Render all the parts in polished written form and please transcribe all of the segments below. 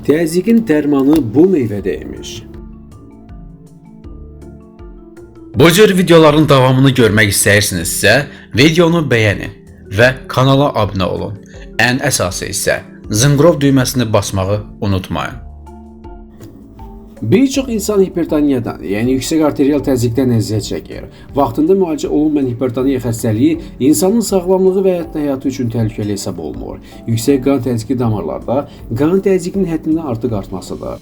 Təzyiqin dərmanı bu meyvədəymiş. Bu cür videoların davamını görmək istəyirsinizsə, videonu bəyənin və kanala abunə olun. Ən əsası isə zınqrov düyməsini basmağı unutmayın. Bir çox insan hipertoniyadan, yəni yüksək arterial təzyiqdən əziyyət çəkir. Vaxtında müalicə olunmayan hipertoniya xəstəliyi insanın sağlamlığı və hətta həyatı üçün təhlükəli hesab olunur. Yüksək qan təzyiqi damarlarda qan təzyiqinin həddindən artıq artmasıdır.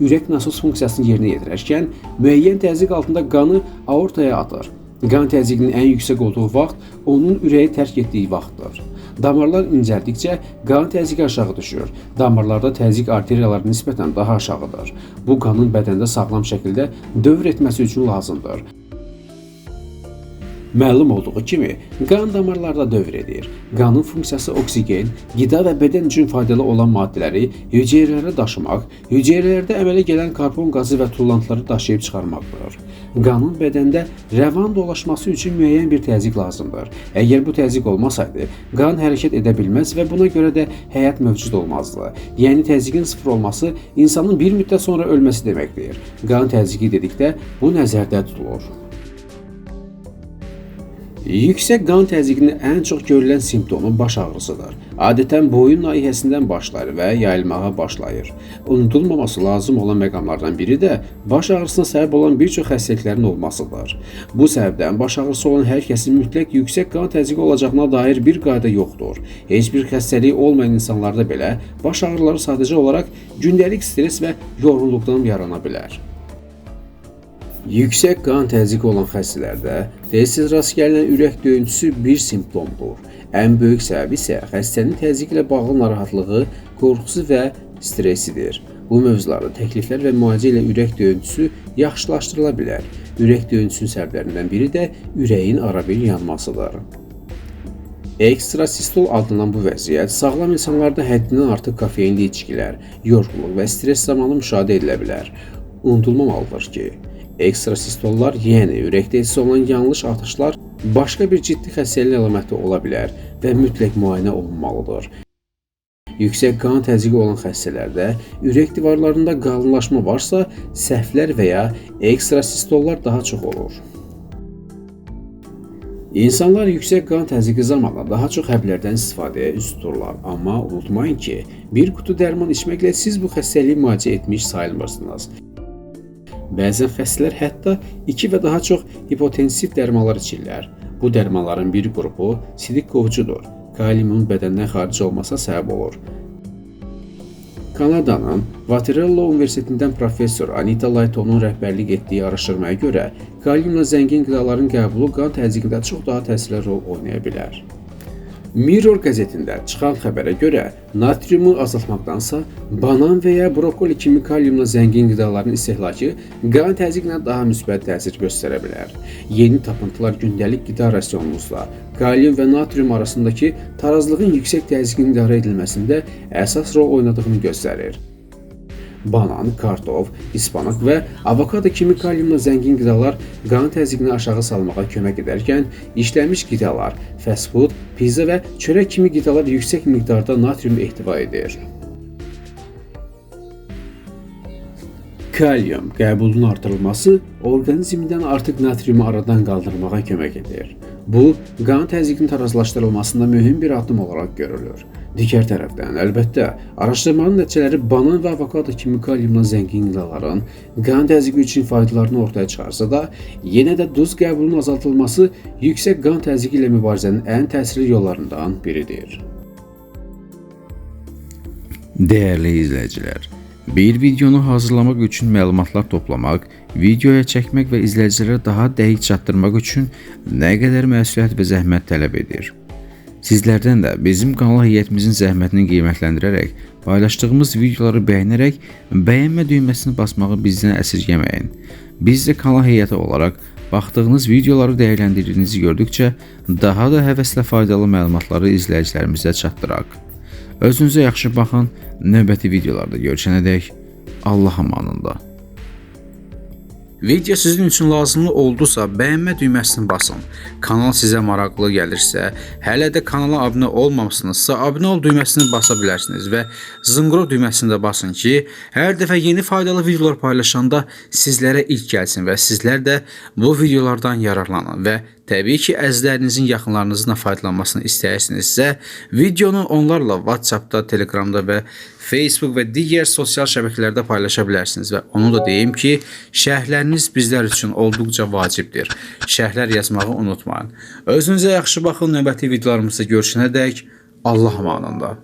Ürək nasos funksiyasını yerinə yetirərkən müəyyən təzyiq altında qanı aortaya atır. Qan təzyiqinin ən yüksək olduğu vaxt onun ürəyi tərk etdiyi vaxtdır. Damarlar incəldikcə qan təzyiqi aşağı düşür. Damarlarda təzyiq arteriyalara nisbətən daha aşağıdır. Bu qanın bədəndə sağlam şəkildə dövr etməsi üçün lazımdır. Məlum olduğu kimi, qan damarlarda dövr edir. Qanın funksiyası oksigen, qida və bədən üçün faydalı olan maddələri hüceyrələrə daşımaq, hüceyrələrdə əmələ gələn karbon qazı və tullantıları daşıyıb çıxarmaqdır. Qanın bədəndə rəvan dolaşması üçün müəyyən bir təzyiq lazımdır. Əgər bu təzyiq olmasaydı, qan hərəkət edə bilməz və buna görə də həyat mövcud olmazdı. Yəni təzyiqin sıfır olması insanın bir müddət sonra ölməsi deməkdir. Qan təzyiqi dedikdə bu nəzərdə tutulur. Yüksək qan təzyiqinin ən çox görülən simptomu baş ağrısıdır. Adətən boyun nahiyəsindən başlar və yayılmağa başlayır. Unudulmaması lazım olan məqamlardan biri də baş ağrısına səbəb olan bir çox xəstəliklərin olmasıdır. Bu səbəbdən baş ağrısı olan hər kəsin mütləq yüksək qan təzyiqi olacağına dair bir qayda yoxdur. Heç bir xəstəliyi olmayan insanlarda belə baş ağrıları sadəcə olaraq gündəlik stres və yorğunluqdan yarana bilər. Yüksək qan təzyiqi olan xəstələrdə tez-tez rast gələn ürək döyüntüsü bir simptomdur. Ən böyük səbəbi isə xəstənin təzyiq ilə bağlı narahatlığı, qorxusu və stresidir. Bu mövzularda təkliflər və müalicə ilə ürək döyüntüsü yaxşılaşdırıla bilər. Ürək döyüntüsünün səbəblərindən biri də ürəyin arabir yanmasıdır. Ekstrasistol adlanan bu vəziyyət sağlam insanlarda həddindən artıq kofeinli içkilər, yorğunluq və stres zamanı müşahidə edilə bilər. Unudulmamalıdır ki, ekstrasistollar, yəni ürəkdə hiss olunan yanlış atışlar başqa bir ciddi xəstəliyin əlaməti ola bilər və mütləq müayinə olunmalıdır. Yüksək qan təzyiqi olan xəstələrdə ürək divarlarında qalınlaşma varsa, səhvlər və ya ekstrasistollar daha çox olur. İnsanlar yüksək qan təzyiqi zamanı daha çox həblərdən istifadəyə üst tuturlar. Amma unutmayın ki, bir qutu dərman içməklə siz bu xəstəliyi müalicə etmiş sayılmırsınız. Bəzən xəstələr hətta 2 və daha çox hipotensiv dərmanlar içirlər. Bu dərmanların bir qrupu sidik qovucudur. Kaliumun bədəndən xaric olmasına səbəb olur. Kanadanın Waterloo Universitetindən professor Anita Laytonun rəhbərlik etdiyi araşdırmaya görə, kaliumla zəngin qidaların qəbulu qan təzyiqində çox daha təsirli rol oynaya bilər. Mirror qəzetində çıxan xəbərə görə, natriumu azaltmaqdansa, banan və ya brokoli kimi kaliumla zəngin qidaların istehlakı qan təzyiqinə daha müsbət təsir göstərə bilər. Yeni tapıntılar gündəlik qida rasionunuzla kalium və natrium arasındakı tarazlığın yüksək təzyiqin idarə edilməsində əsas rol oynadığını göstərir. Banan, kartof, ispanaq və avokado kimi kaliumla zəngin qidalar qan təzyiqini aşağı salmağa kömək edərkən, işlənmiş qidalar, fast food, pizza və çörək kimi qidalar yüksək miqdarda natrium ehtiva edir. Kalium qəbulunun artırılması orqanizmdən artıq natriumu aradan qaldırmağa kömək edir. Bu, qan təzyiqinin tarazlaşdırılmasında mühüm bir addım olaraq görülür. Digər tərəfdən, əlbəttə, araşdırmanın nəticələri banan və avokado kimi kaliumla zəngin qidaların qan təzyiqi üçün faydalarını ortaya çıxarsa da, yenə də duz qəbulunun azaltılması yüksək qan təzyiqi ilə mübarizənin ən təsirli yollarından biridir. Dəyərli izləyicilər, bir videonu hazırlamaq üçün məlumatlar toplamaq, videoya çəkmək və izləyicilərə daha dəqiq çatdırmaq üçün nə qədər məsuliyyət və zəhmət tələb edir. Sizlərdən də bizim kanal heyətimizin zəhmətini qiymətləndirərək, paylaşdığımız videoları bəyənərək, bəyənmə düyməsini basmağı bizdən əsirgəməyin. Biz də kanal heyəti olaraq baxdığınız videoları dəyərləndirdiyinizi gördükcə daha da həvəslə faydalı məlumatları izləyicilərimizə çatdıraq. Özünüzə yaxşı baxın, növbəti videolarda görüşənədək Allah amanında. Video sizin üçün lazımlı oldusa bəyənmə düyməsini basın. Kanal sizə maraqlı gəlirsə, hələ də kanala abunə olmamışsınızsa, abunə ol düyməsini basa bilərsiniz və zınqrov düyməsini də basın ki, hər dəfə yeni faydalı videolar paylaşanda sizlərə ilk gəlsin və sizlər də bu videolardan yararlanın və təbii ki, əzizlərinizin yaxınlarınızın da faydalanmasını istəyirsinizsə, videonu onlarla WhatsAppda, Telegramda və Facebook və digər sosial şəbəkələrdə paylaşa bilərsiniz və onu da deyim ki, şərhləriniz bizlər üçün olduqca vacibdir. Şərhlər yazmağı unutmayın. Özünüzə yaxşı baxın, növbəti videolarımızda görüşənədək Allah amanında.